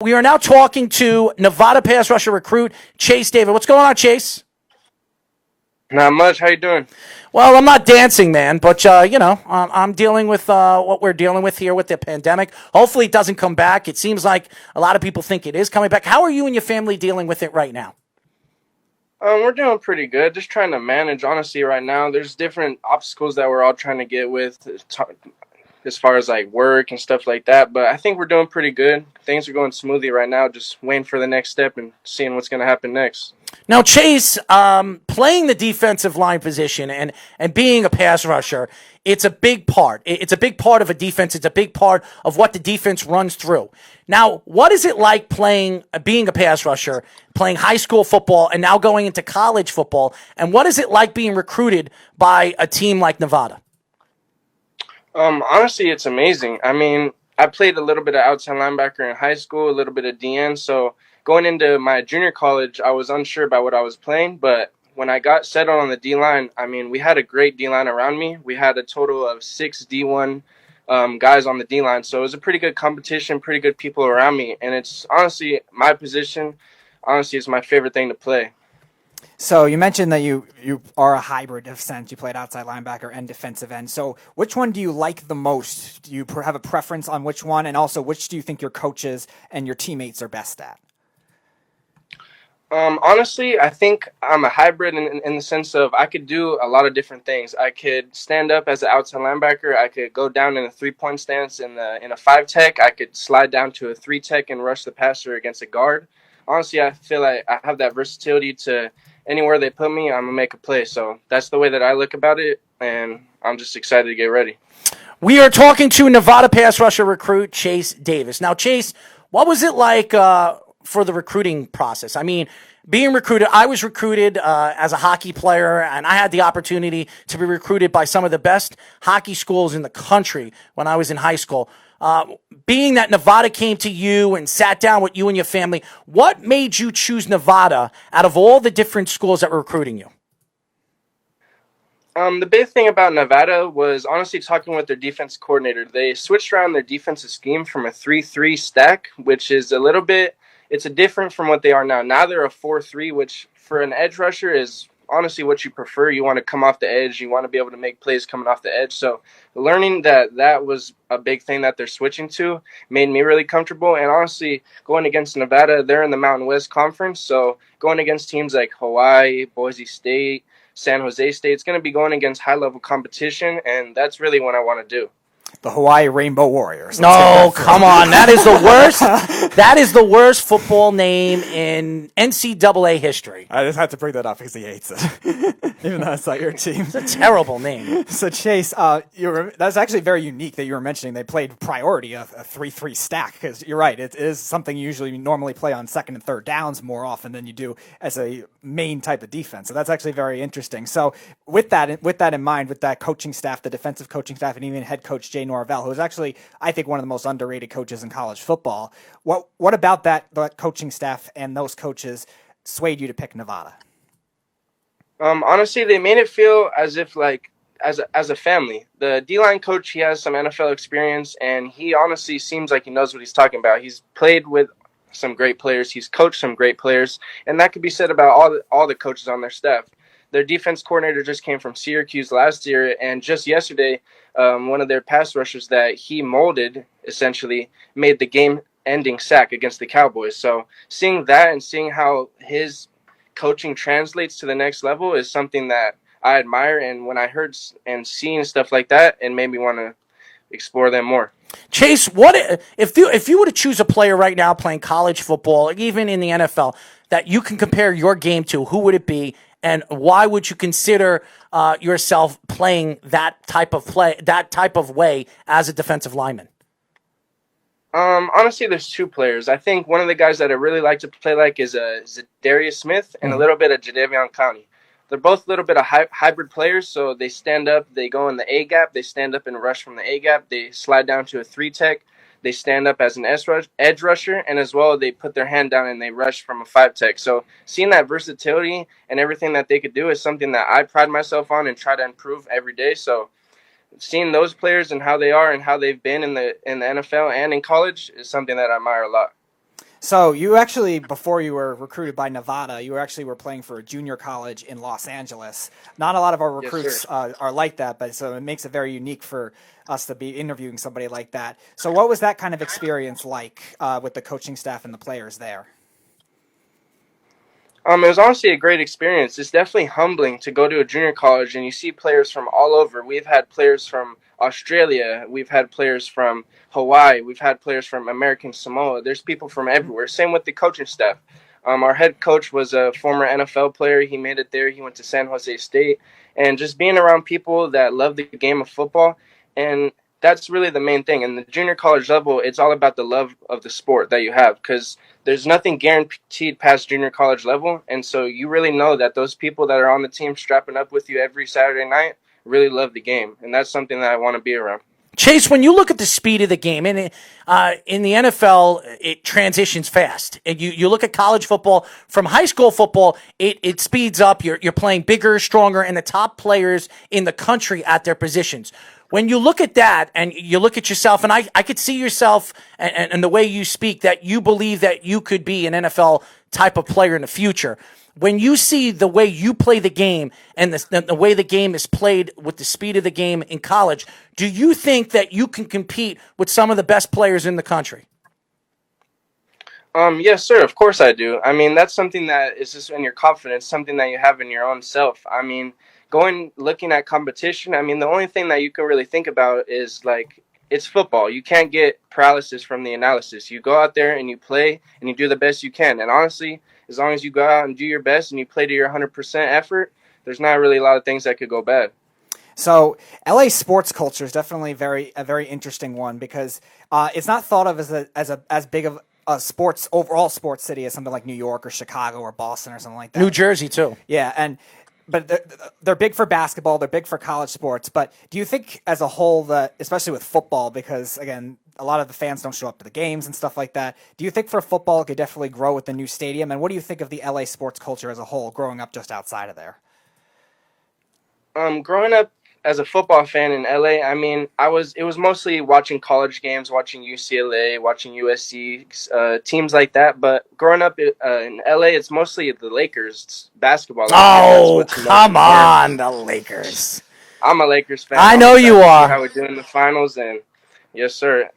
We are now talking to Nevada pass rusher recruit Chace David. What's going on, Chace? Not much. How you doing? Well, I'm not dancing, man, but I'm dealing with what we're dealing with here with the pandemic. Hopefully, it doesn't come back. It seems like a lot of people think it is coming back. How are you and your family dealing with it right now? We're doing pretty good. Just trying to manage. Honestly, right now, there's different obstacles that we're all trying to get with, as far as like work and stuff like that. But I think we're doing pretty good. Things are going smoothly right now. Just waiting for the next step and seeing what's going to happen next. Now, Chace, playing the defensive line position and being a pass rusher, it's a big part. It's a big part of a defense. It's a big part of what the defense runs through. Now, what is it like being a pass rusher, playing high school football, and now going into college football? And what is it like being recruited by a team like Nevada? Honestly, it's amazing. I mean, I played a little bit of outside linebacker in high school, a little bit of DN. So going into my junior college, I was unsure about what I was playing. But when I got settled on the D line, I mean, we had a great D line around me. We had a total of 6 D1 guys on the D line. So it was a pretty good competition, pretty good people around me. And it's honestly my position. Honestly, it's my favorite thing to play. So you mentioned that you are a hybrid of sense. You played outside linebacker and defensive end. So which one do you like the most? Do you have a preference on which one? And also, which do you think your coaches and your teammates are best at? Honestly, I think I'm a hybrid in the sense of I could do a lot of different things. I could stand up as an outside linebacker. I could go down in a 3-point stance in a 5 tech. I could slide down to a 3 tech and rush the passer against a guard. Honestly, I feel like I have that versatility to anywhere they put me, I'm gonna make a play. So that's the way that I look about it, and I'm just excited to get ready. We are talking to Nevada pass rusher recruit Chace Davis. Now, Chace, what was it like for the recruiting process? I mean, being recruited, I was recruited as a hockey player, and I had the opportunity to be recruited by some of the best hockey schools in the country when I was in high school. Being that Nevada came to you and sat down with you and your family, what made you choose Nevada out of all the different schools that were recruiting you? The big thing about Nevada was honestly talking with their defense coordinator. They switched around their defensive scheme from a 3-3 stack, which is a little bit, it's a different from what they are now. Now they're a 4-3, which for an edge rusher is honestly what you prefer. You want to come off the edge. You want to be able to make plays coming off the edge. So learning that was a big thing that they're switching to made me really comfortable. And honestly, going against Nevada, they're in the Mountain West Conference. So going against teams like Hawaii, Boise State, San Jose State, it's going to be going against high-level competition, and that's really what I want to do. The Hawaii Rainbow Warriors. No, come on. That is the worst. That is the worst football name in NCAA history. I just had to bring that up because he hates it, even though it's not your team. It's a terrible name. So, Chace, that's actually very unique that you were mentioning they played priority, a 3-3 stack, because you're right. It is something you usually normally play on second and third downs more often than you do as a main type of defense. So that's actually very interesting. So with that in mind, with that coaching staff, the defensive coaching staff, and even head coach Jay Norvell, who is actually, I think, one of the most underrated coaches in college football. What about that coaching staff and those coaches swayed you to pick Nevada? Honestly, they made it feel as if like as a family. The D-line coach, he has some NFL experience, and he honestly seems like he knows what he's talking about. He's played with some great players. He's coached some great players, and that could be said about all the coaches on their staff. Their defense coordinator just came from Syracuse last year, and just yesterday, one of their pass rushers that he molded essentially made the game-ending sack against the Cowboys. So seeing that and seeing how his coaching translates to the next level is something that I admire. And when I heard and seen stuff like that, it made me want to explore them more. Chace, what if you were to choose a player right now playing college football, even in the NFL, that you can compare your game to? Who would it be, and why would you consider yourself playing that type of way as a defensive lineman? Honestly, there's two players. I think one of the guys that I really like to play like is Darius Smith and a little bit of Jadeveon Clowney. They're both a little bit of hybrid players, so they stand up, they go in the A gap, they stand up and rush from the A gap, they slide down to a 3 tech, they stand up as an edge rusher, and as well they put their hand down and they rush from a 5 tech. So seeing that versatility and everything that they could do is something that I pride myself on and try to improve every day. So seeing those players and how they are and how they've been in the NFL and in college is something that I admire a lot. So you actually, before you were recruited by Nevada, you actually were playing for a junior college in Los Angeles. Not a lot of our Yes, sir. recruits are like that, but so it makes it very unique for us to be interviewing somebody like that. So what was that kind of experience like with the coaching staff and the players there? It was honestly a great experience. It's definitely humbling to go to a junior college and you see players from all over. We've had players from Australia, we've had players from Hawaii, we've had players from American Samoa. There's people from everywhere. Same with the coaching staff. Our head coach was a former NFL player. He made it there. He went to San Jose State, and just being around people that love the game of football, and that's really the main thing. In the junior college level, it's all about the love of the sport that you have, because there's nothing guaranteed past junior college level, and so you really know that those people that are on the team strapping up with you every Saturday night really love the game, and that's something that I want to be around. Chase, when you look at the speed of the game, and in the NFL, it transitions fast. And you look at college football, from high school football, it speeds up. You're playing bigger, stronger, and the top players in the country at their positions. When you look at that and you look at yourself, and I could see yourself and the way you speak, that you believe that you could be an NFL type of player in the future. When you see the way you play the game and the way the game is played with the speed of the game in college, do you think that you can compete with some of the best players in the country? Yes, sir. Of course I do. I mean, that's something that is just in your confidence, something that you have in your own self. I mean, looking at competition, I mean, the only thing that you can really think about is like, it's football. You can't get paralysis from the analysis. You go out there and you play and you do the best you can. And honestly, as long as you go out and do your best and you play to your 100% effort, there's not really a lot of things that could go bad. So LA sports culture is definitely a very interesting one because it's not thought of as big of a overall sports city as something like New York or Chicago or Boston or something like that. New Jersey, too. Yeah, but they're big for basketball, they're big for college sports. But do you think, as a whole, that especially with football, because again, a lot of the fans don't show up to the games and stuff like that, do you think for football it could definitely grow with the new stadium? And what do you think of the LA sports culture as a whole, growing up just outside of there? Growing up as a football fan in LA, I mean, it was mostly watching college games, watching UCLA, watching USC, teams like that. But growing up in LA, it's mostly the Lakers. It's basketball. Oh, come on, the Lakers. I'm a Lakers fan. I know you are. See how we do in the finals, and yes, sir.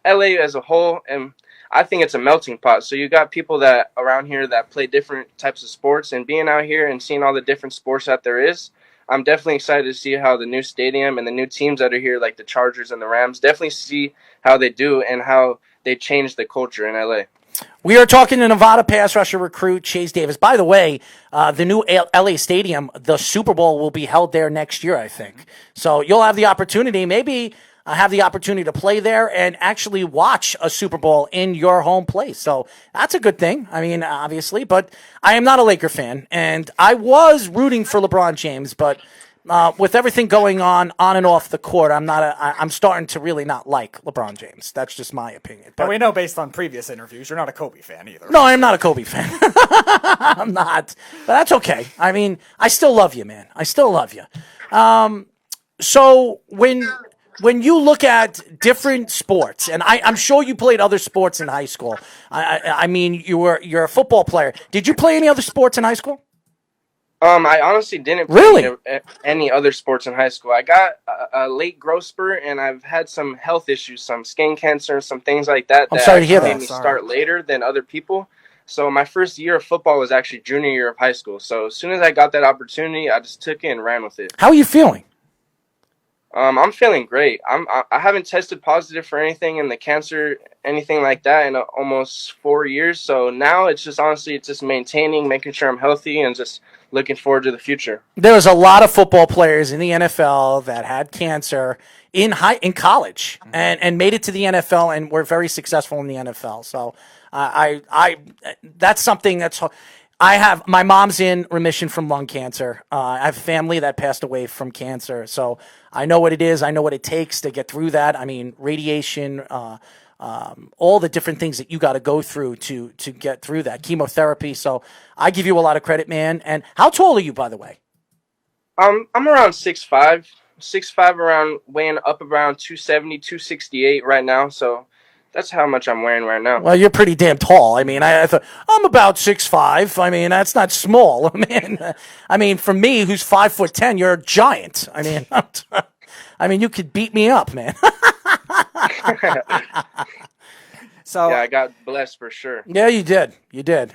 LA as a whole, and I think it's a melting pot. So you got people that around here that play different types of sports, and being out here and seeing all the different sports that there is, I'm definitely excited to see how the new stadium and the new teams that are here, like the Chargers and the Rams, definitely see how they do and how they change the culture in LA. We are talking to Nevada pass rusher recruit Chace Davis. By the way, the new LA Stadium, the Super Bowl will be held there next year, I think. So you'll have the opportunity, maybe have the opportunity to play there and actually watch a Super Bowl in your home place. So that's a good thing. I mean, obviously, but I am not a Laker fan, and I was rooting for LeBron James, but with everything going on and off the court, I'm starting to really not like LeBron James. That's just my opinion. But and we know, based on previous interviews, you're not a Kobe fan either. No, I'm not a Kobe fan. I'm not. But that's okay. I mean, I still love you, man. I still love you. So when you look at different sports, and I'm sure you played other sports in high school. I mean, you're a football player. Did you play any other sports in high school? I honestly didn't play any other sports in high school. I got a late growth spurt, and I've had some health issues, some skin cancer, some things like that. I'm sorry to hear that. Made me start later than other people. So my first year of football was actually junior year of high school. So as soon as I got that opportunity, I just took it and ran with it. How are you feeling? I'm feeling great. I haven't tested positive for anything in the cancer, anything like that, in almost 4 years. So now it's just maintaining, making sure I'm healthy, and just looking forward to the future. There's a lot of football players in the NFL that had cancer in college and made it to the NFL and were very successful in the NFL. So I that's something that's. My mom's in remission from lung cancer. I have family that passed away from cancer. So I know what it is. I know what it takes to get through that. I mean, radiation, all the different things that you got to go through to get through that. Chemotherapy. So I give you a lot of credit, man. And how tall are you, by the way? I'm around 6'5", weighing up around 270, 268 right now. So That's how much I'm wearing right now. Well, you're pretty damn tall. I mean, I thought I'm about 6'5". I mean, that's not small. I mean, for me, who's 5'10", you're a giant. I mean, I mean, you could beat me up, man. So Yeah, I got blessed for sure. Yeah, you did. You did.